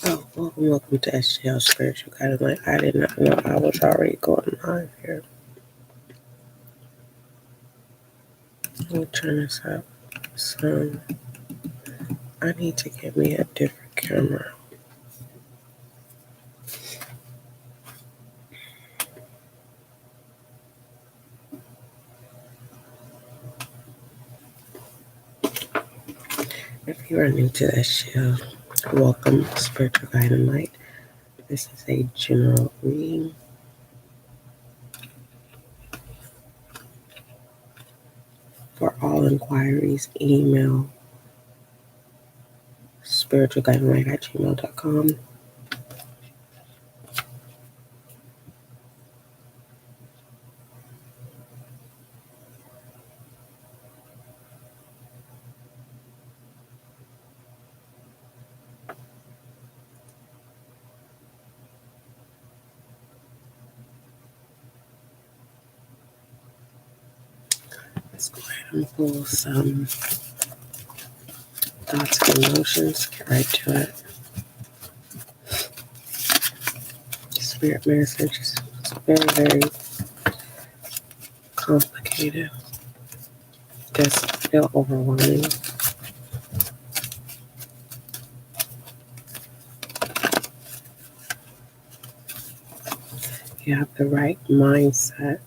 Welcome to SGL Spiritual Guiding Light. I did not know I was already going live here. Let me turn this up. So, I need to get me a different camera. If you are new to SGL, welcome to Spiritual Guiding Light. This is a general reading. For all inquiries, email spiritualguidinglight@gmail.com. Let's go ahead and pull some thoughts and emotions. Get right to it. Spirit message is very, very complicated. Just feel overwhelming. You have the right mindset.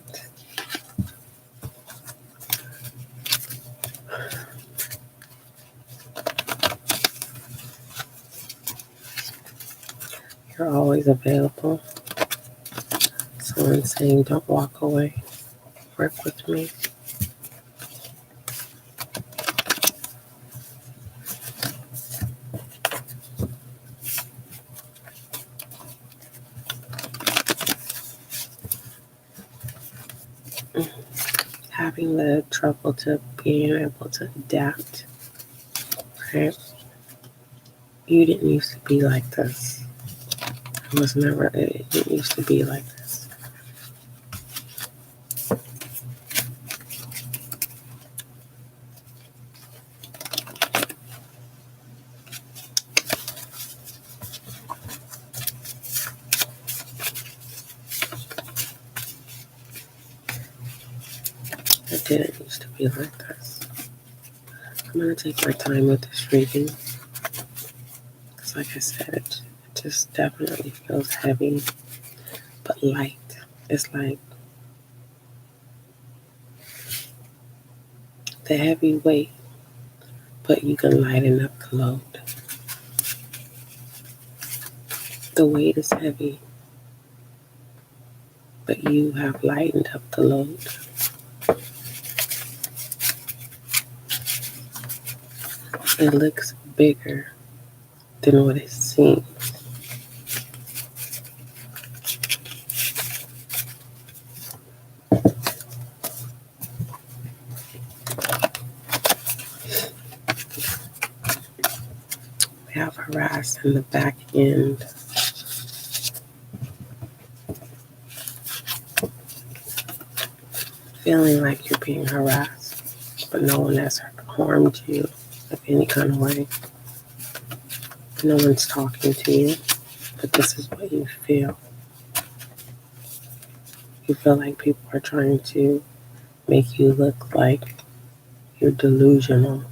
You're always available. Someone's saying, don't walk away. Work with me. Having the trouble to being able to adapt, right? You didn't used to be like this. It didn't used to be like this. It didn't used to be like this. I'm going to take my time with this reading. Because like I said, it just definitely feels heavy, but light. It's like the heavy weight, but you can lighten up the load. The weight is heavy, but you have lightened up the load. It looks bigger than what it seems. We have harassed in the back end. Feeling like you're being harassed, but no one has harmed you of any kind of way. No one's talking to you, but this is what you feel. You feel like people are trying to make you look like you're delusional.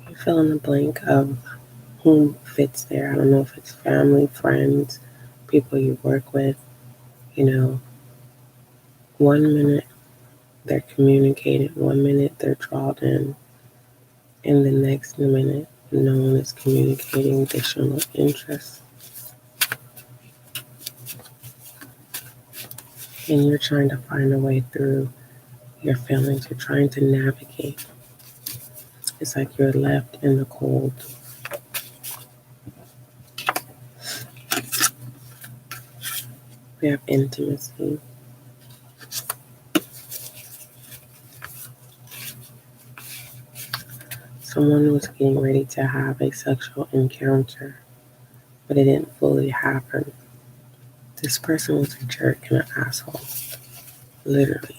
You fill in the blank of whom fits there. I don't know if it's family, friends, people you work with. You know, 1 minute they're communicating, 1 minute they're drawn in the next minute no one is communicating. They show no interest. And you're trying to find a way through your feelings. You're trying to navigate. It's like you're left in the cold. We have intimacy. Someone was getting ready to have a sexual encounter but it didn't fully happen. This person was a jerk and an asshole. Literally.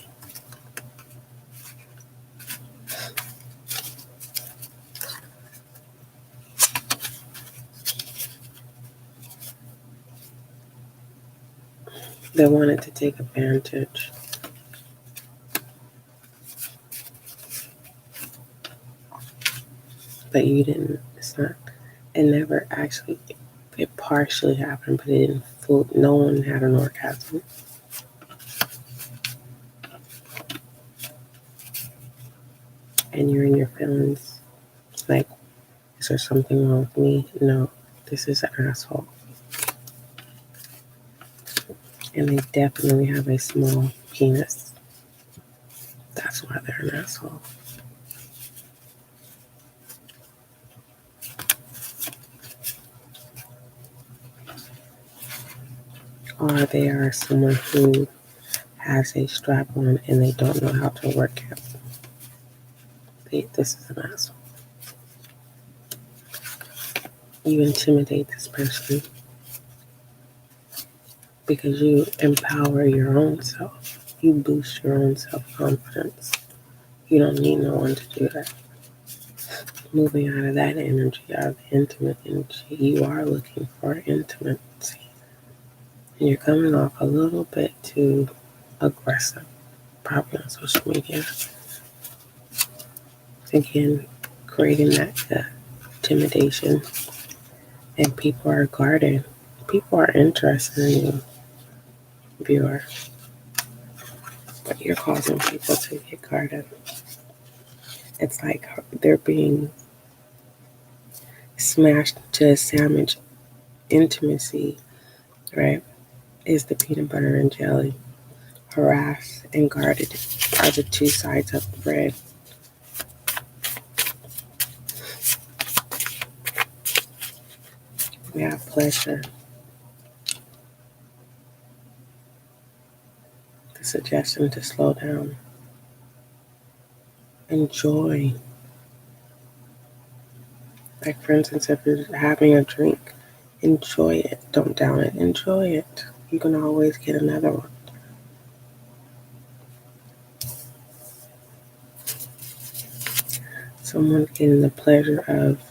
They wanted to take advantage. But you didn't. It never actually, it partially happened, but it didn't no one had an orgasm. And you're in your feelings. Like, is there something wrong with me? No, this is an asshole. And they definitely have a small penis. That's why they're an asshole. Or they are someone who has a strap on and they don't know how to work it. This is an asshole. You intimidate this person because you empower your own self. You boost your own self-confidence. You don't need no one to do that. Moving out of that energy, out of the intimate energy, you are looking for intimacy. And you're coming off a little bit too aggressive, probably on social media. Again, creating that intimidation. And people are guarded. People are interested in you, viewer. But you're causing people to get guarded. It's like they're being smashed to a sandwich. Intimacy, right, is the peanut butter and jelly. Harassed and guarded are the two sides of the bread. We have pleasure. The suggestion to slow down. Enjoy. Like, for instance, if you're having a drink, enjoy it. Don't down it. Enjoy it. You can always get another one. Someone getting the pleasure of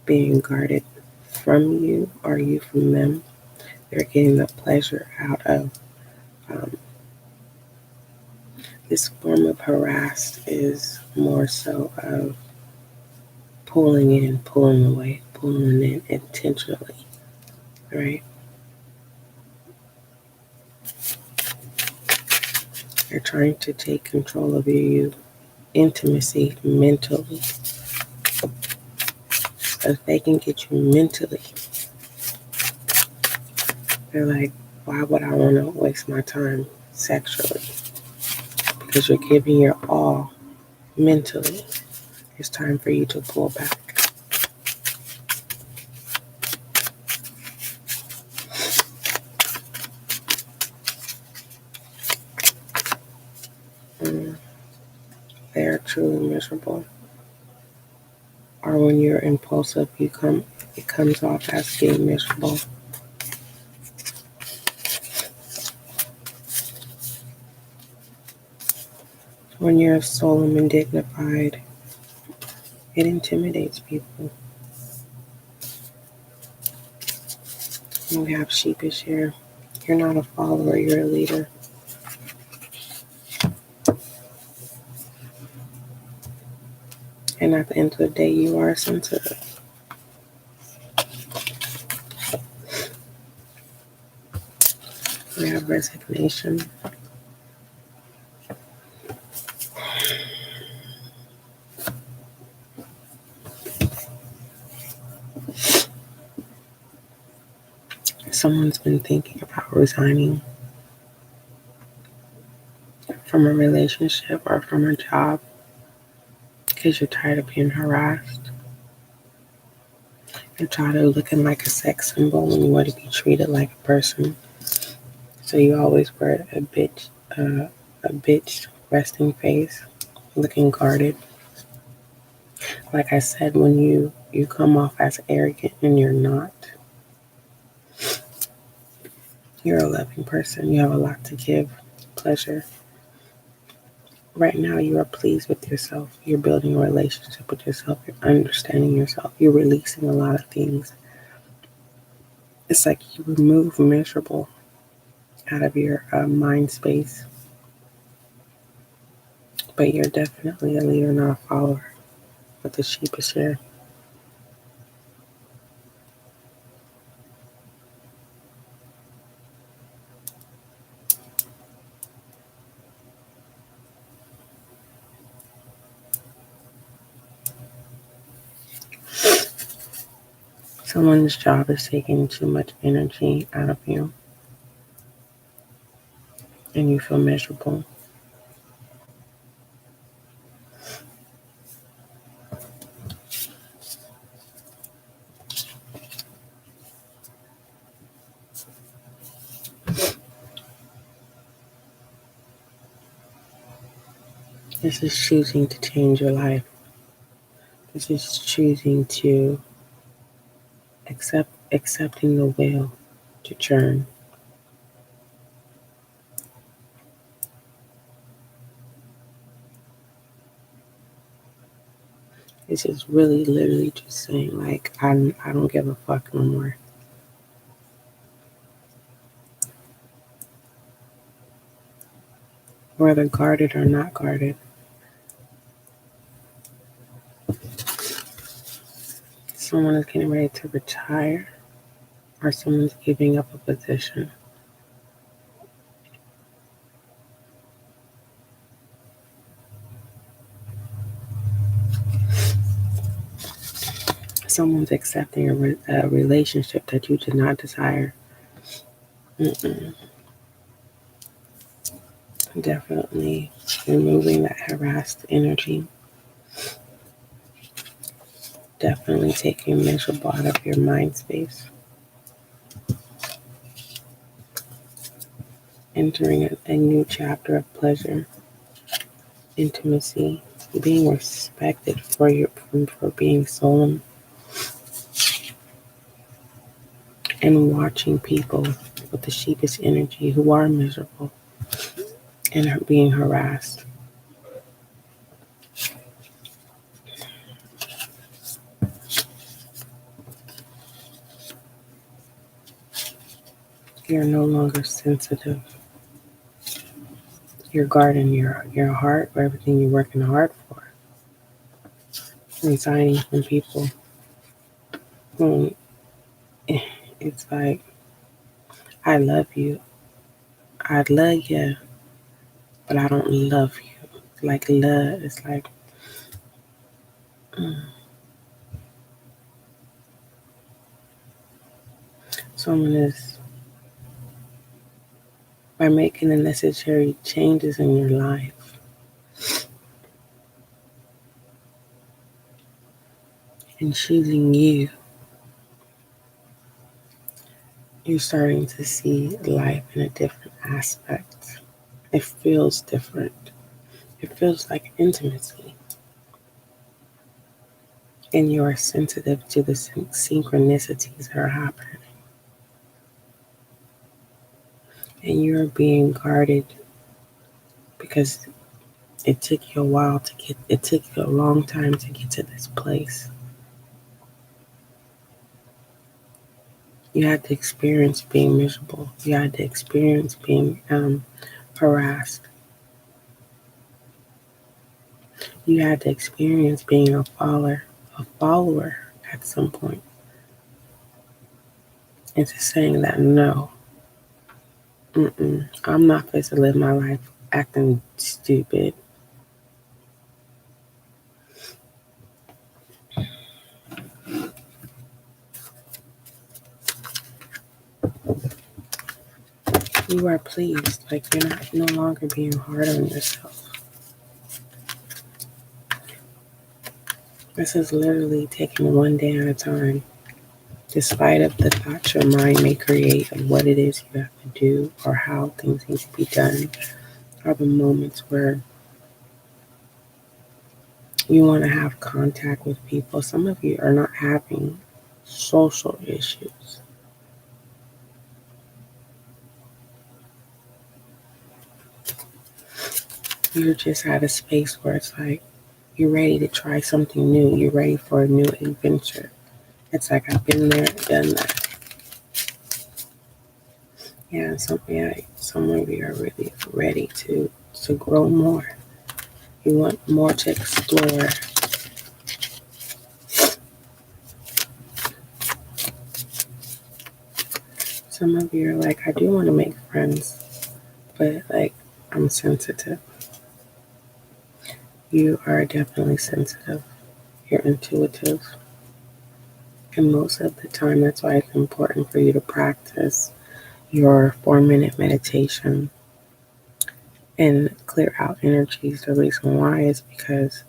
being guarded from you or you from them. They're getting the pleasure out of this form of harassed is more so of pulling in, pulling away, pulling in intentionally, right? They're trying to take control of your intimacy mentally. So if they can get you mentally, they're like, why would I want to waste my time sexually? Because you're giving your all mentally. It's time for you to pull back. They are truly miserable. Or when you're impulsive, it comes off as being miserable. When you're solemn and dignified, it intimidates people. We have sheepish here. You're not a follower, you're a leader. And at the end of the day, you are sensitive. We have resignation. Someone's been thinking about resigning from a relationship or from a job because you're tired of being harassed. You're tired of looking like a sex symbol and you want to be treated like a person. So you always wear a bitch resting face, looking guarded. Like I said, when you come off as arrogant and you're not. You're a loving person. You have a lot to give. Pleasure. Right now, you are pleased with yourself. You're building a relationship with yourself. You're understanding yourself. You're releasing a lot of things. It's like you remove miserable out of your mind space. But you're definitely a leader, not a follower. But the sheep is here. Someone's job is taking too much energy out of you, and you feel miserable. This is choosing to change your life. This is choosing to accepting the will to churn. This is really literally just saying like I don't give a fuck no more. Whether guarded or not guarded. Someone is getting ready to retire or someone's giving up a position. Someone's accepting a relationship that you did not desire. Mm-mm. Definitely removing that harassed energy. Definitely taking miserable out of your mind space. Entering a new chapter of pleasure, intimacy, being respected for being solemn, and watching people with the sheepish energy who are miserable and are being harassed. You're no longer sensitive. You're guarding your heart for everything you're working hard for. Resigning from people whom it's like, I love you. I love you, but I don't love you. It's like love. It's like, mm. Someone is, by making the necessary changes in your life, and choosing you, you're starting to see life in a different aspect. It feels different. It feels like intimacy. And you are sensitive to the synchronicities that are happening. And you're being guarded because it took you a while to get, it took you a long time to get to this place. You had to experience being miserable. You had to experience being harassed. You had to experience being a follower at some point. Into saying that no, I'm not supposed to live my life acting stupid. You are pleased, like you're not no longer being hard on yourself. This is literally taking one day at a time, despite of the thoughts your mind may create of what it is you have to do or how things need to be done. Are the moments where you want to have contact with people. Some of you are not having social issues. You're just at a space where it's like you're ready to try something new. You're ready for a new adventure. It's like I've been there, done that. Yeah, some of you are really ready to grow more. You want more to explore. Some of you are like, I do want to make friends, but like I'm sensitive. You are definitely sensitive. You're intuitive. And most of the time, that's why it's important for you to practice your 4-minute meditation and clear out energies. The reason why is because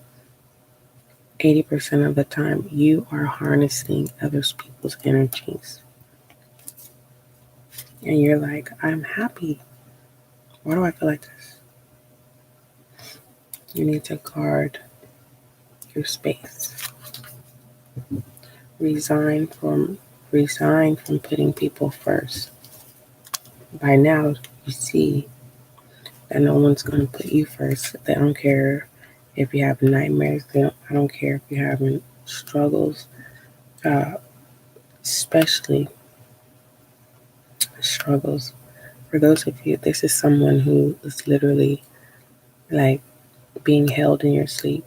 80% of the time you are harnessing other people's energies. And you're like, I'm happy. Why do I feel like this? You need to guard your space. Resign from putting people first. By now you see that no one's going to put you first. They don't care if you have nightmares. I don't care if you're having struggles, especially struggles. For those of you, this is someone who is literally like being held in your sleep,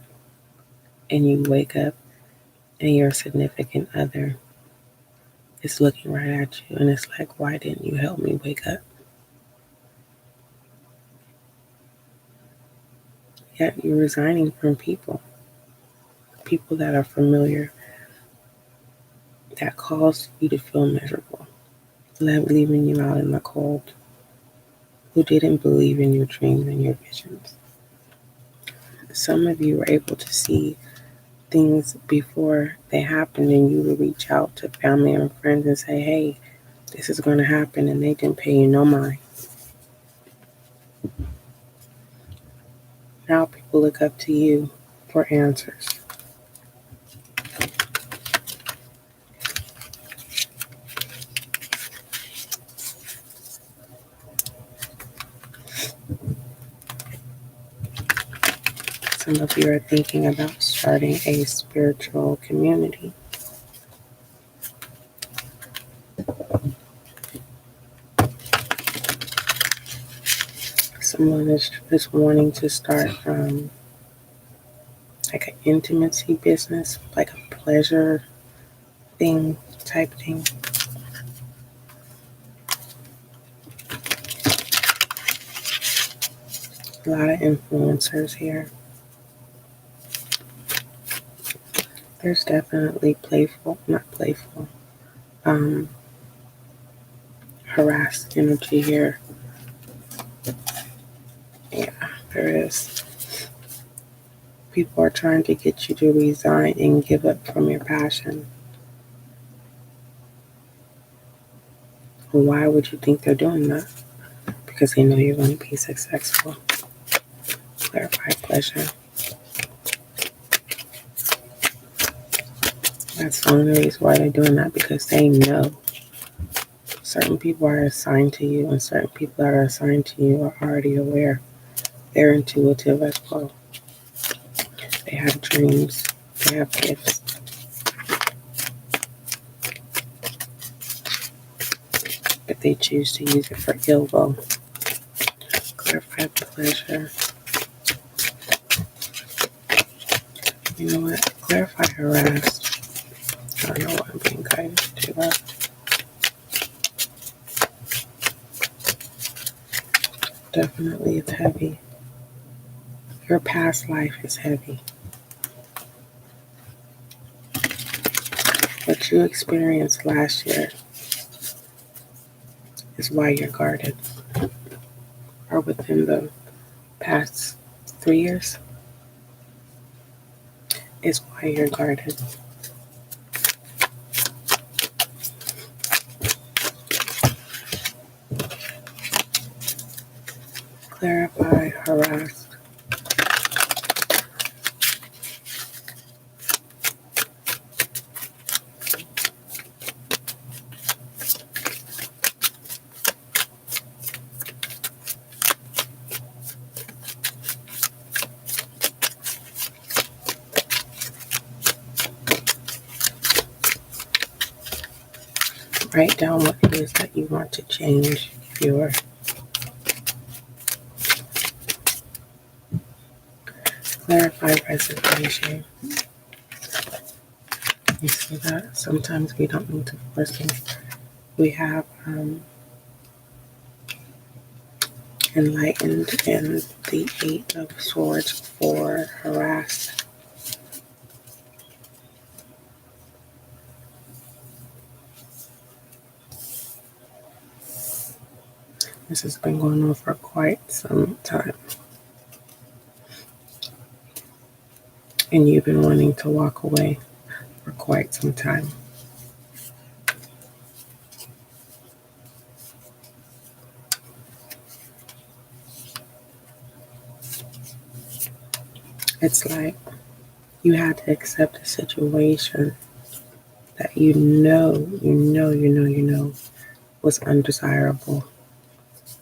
and you wake up and your significant other is looking right at you, and it's like, why didn't you help me wake up? Yet you're resigning from people that are familiar, that cause you to feel miserable, leaving you out in the cold, who didn't believe in your dreams and your visions. Some of you were able to see things before they happened, and you would reach out to family and friends and say, hey, this is going to happen, and they didn't pay you no mind. Now people look up to you for answers. Some of you are thinking about starting a spiritual community. Someone is wanting to start like an intimacy business, like a pleasure thing type thing. A lot of influencers here. There's definitely not playful, harassed energy here. Yeah, there is. People are trying to get you to resign and give up from your passion. Why would you think they're doing that? Because they know you're going to be successful. Clarify pleasure. That's the only reason why they're doing that, because they know certain people are assigned to you, and certain people that are assigned to you are already aware. They're intuitive as well. They have dreams. They have gifts. But they choose to use it for ill will. Clarify pleasure. You know what? Clarify harassed. I don't know what I'm being guided to do. Definitely it's heavy. Your past life is heavy. What you experienced last year is why you're guarded. Or within the past 3 years is why you're guarded. Clarify harassed. Write down what it is that you want to change your clarify reservation. You see that? Sometimes we don't need to force things. We have enlightened and the Eight of Swords for harassed. This has been going on for quite some time. And you've been wanting to walk away for quite some time. It's like you had to accept a situation that you know was undesirable.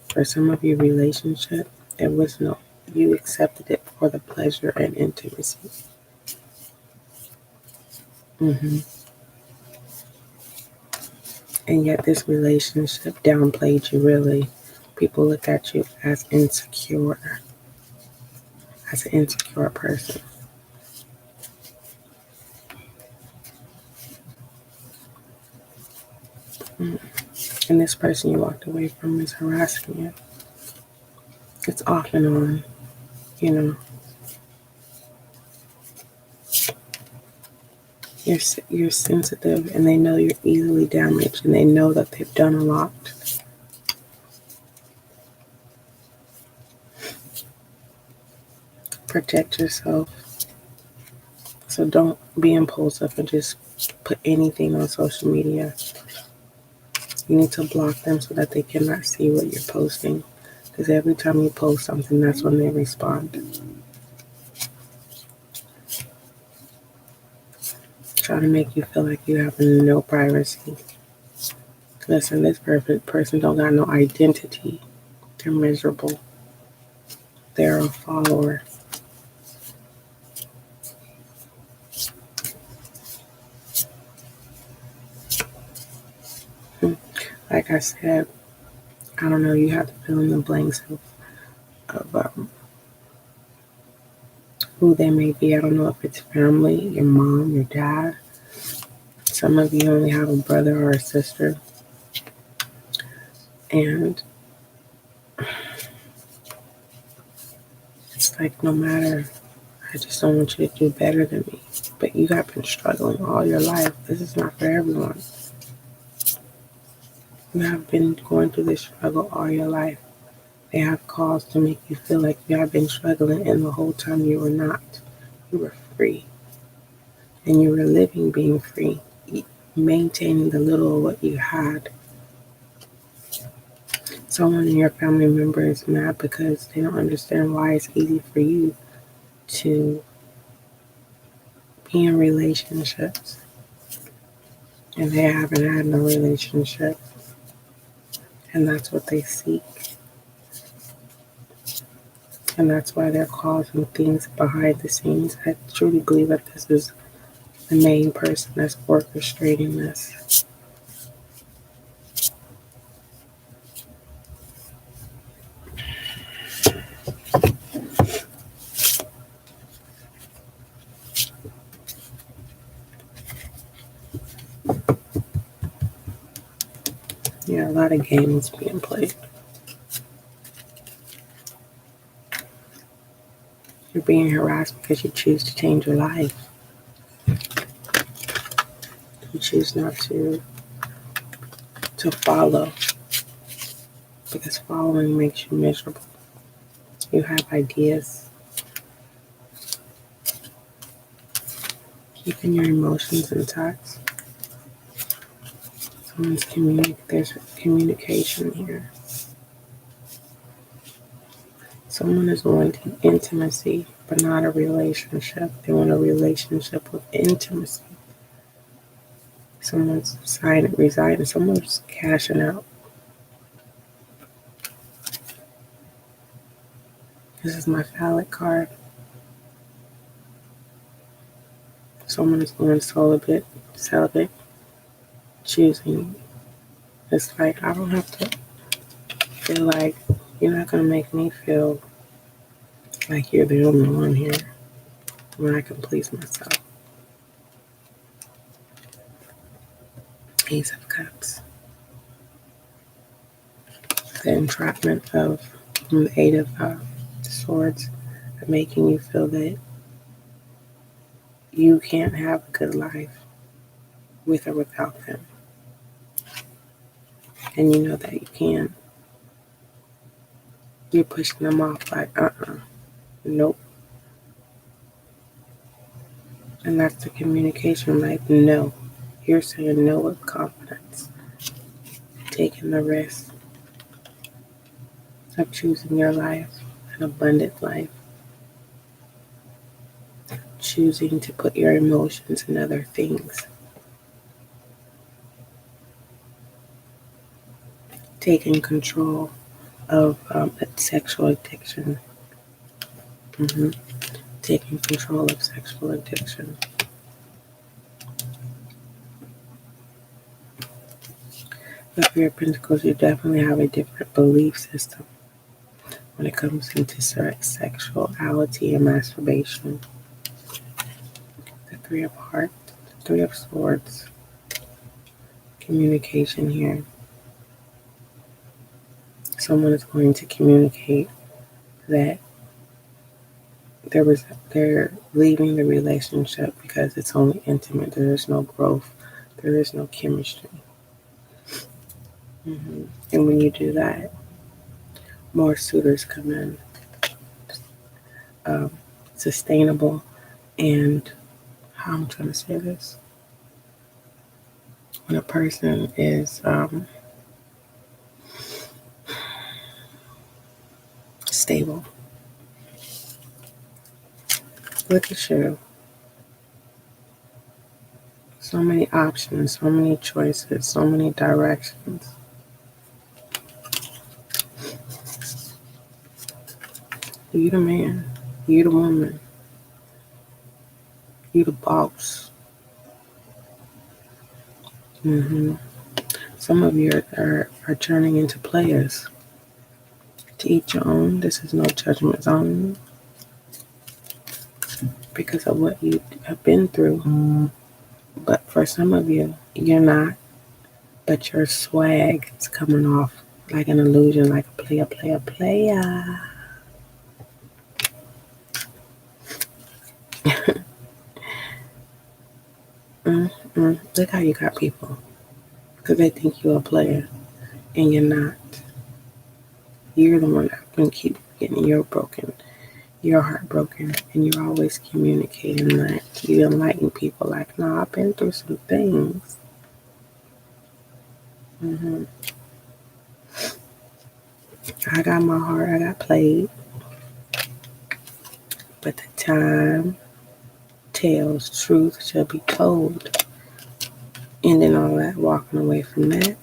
For some of your relationship, it was no, you accepted it for the pleasure and intimacy. And yet this relationship downplayed you really. People look at you as insecure, as an insecure person. And this person you walked away from is harassing you. It's off and on, you know. You're sensitive, and they know you're easily damaged, and they know that they've done a lot. Protect yourself. So don't be impulsive and just put anything on social media. You need to block them so that they cannot see what you're posting. Because every time you post something, that's when they respond. Try to make you feel like you have no privacy. Listen, this perfect person don't got no identity. They're miserable. They're a follower. Like I said, I don't know, you have to fill in the blanks of who they may be. I don't know if it's family, your mom, your dad. Some of you only have a brother or a sister. And it's like, no matter, I just don't want you to do better than me. But you have been struggling all your life. This is not for everyone. You have been going through this struggle all your life. They have caused to make you feel like you have been struggling, and the whole time you were not. You were free. And you were living being free, maintaining the little of what you had. Someone in your family member is mad because they don't understand why it's easy for you to be in relationships. And they haven't had no relationship. And that's what they seek. And that's why they're causing things behind the scenes. I truly believe that this is the main person that's orchestrating this. Yeah, a lot of games being played. You're being harassed because you choose to change your life. You choose not to follow, because following makes you miserable. You have ideas. Keeping your emotions intact. There's communication here. Someone is wanting intimacy, but not a relationship. They want a relationship with intimacy. Someone's resigning. Someone's cashing out. This is my phallic card. Someone is going celibate, choosing It's like I don't have to feel like you're not going to make me feel like you're the only one here when I can please myself. Ace of Cups. The entrapment of the Eight of Swords, making you feel that you can't have a good life with or without them. And you know that you can. You're pushing them off like, nope. And that's the communication, like, no. You're saying no with confidence. Taking the risk of choosing your life, an abundant life. Choosing to put your emotions in other things. Taking control of sexual addiction. Taking control of sexual addiction. The Three of Pentacles, you definitely have a different belief system when it comes into sexuality and masturbation. The Three of Hearts, the Three of Swords, communication here. Someone is going to communicate that they're leaving the relationship because it's only intimate. There is no growth. There is no chemistry. And when you do that, more suitors come in. Sustainable and, how I'm trying to say this, when a person is stable. Look at you. So many options, so many choices, so many directions. You the man, you the woman, you the boss. Some of you are turning into players. To each your own. This is no judgment zone because of what you have been through. But for some of you, you're not. But your swag is coming off like an illusion, like a player. Look how you got people. Because they think you're a player. And you're not. You're the one that can keep getting your heart broken. And you're always communicating that. You enlighten people like, no, I've been through some things. I got my heart, I got played. But the time tells, truth shall be told. And then all that, walking away from that.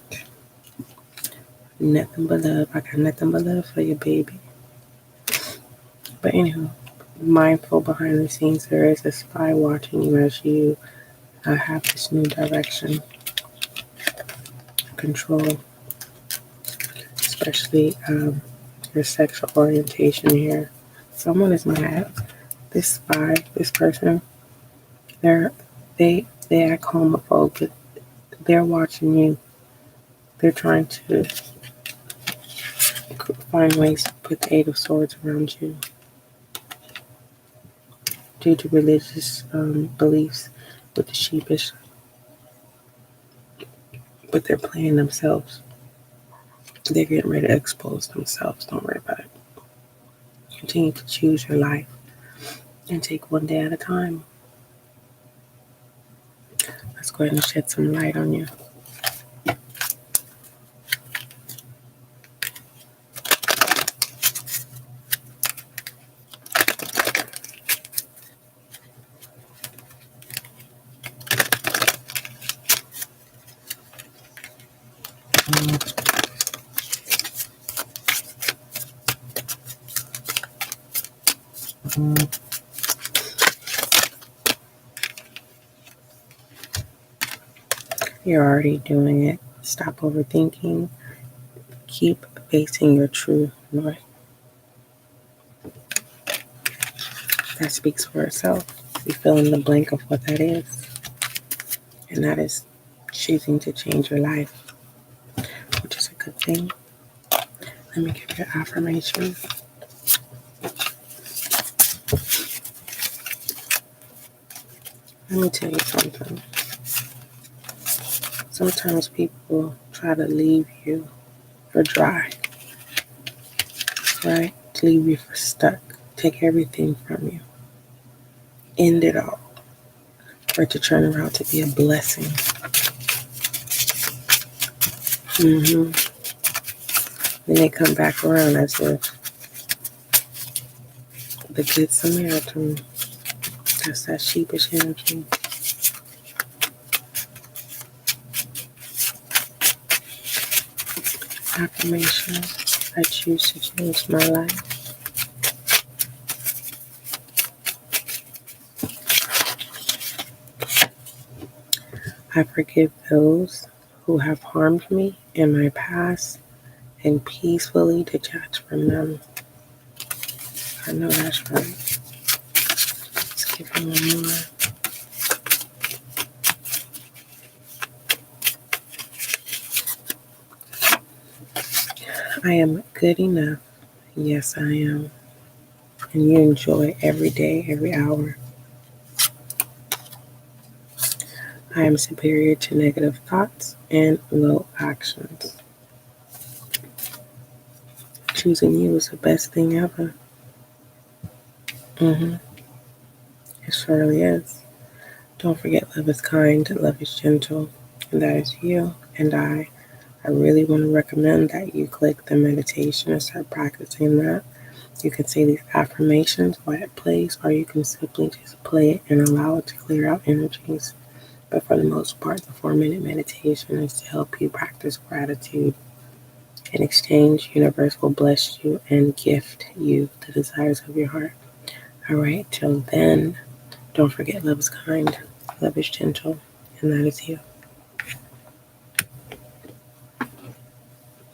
Nothing but love. I got nothing but love for you, baby. But anyhow, mindful behind the scenes, there is a spy watching you as you have this new direction. Control. Especially your sexual orientation here. Someone is mad. This spy, this person, they act homophobe, but they're watching you. They're trying to find ways to put the Eight of Swords around you due to religious beliefs with the sheepish. But they're playing themselves. They're getting ready to expose themselves. Don't worry about it. Continue to choose your life and take one day at a time. Let's go ahead and shed some light on you. You're already doing it. Stop overthinking. Keep facing your true north. That speaks for itself. You fill in the blank of what that is. And that is choosing to change your life, which is a good thing. Let me give you an affirmation. Let me tell you something. Sometimes people try to leave you for dry, right? To leave you for stuck. Take everything from you. End it all. For it to turn around to be a blessing. Then they come back around as if the good Samaritan. That's that sheepish energy. Affirmation. I choose to change my life. I forgive those who have harmed me in my past and peacefully detach from them. I know that's right. Let's give you one more. I am good enough. Yes, I am. And you enjoy every day, every hour. I am superior to negative thoughts and low actions. Choosing you is the best thing ever. It surely is. Don't forget, love is kind, love is gentle, and that is you and I. I really want to recommend that you click the meditation and start practicing that. You can say these affirmations while it plays, or you can simply just play it and allow it to clear out energies. But for the most part, the 4-minute meditation is to help you practice gratitude. In exchange, universe will bless you and gift you the desires of your heart. All right, till then, don't forget, love is kind, love is gentle, and that is you.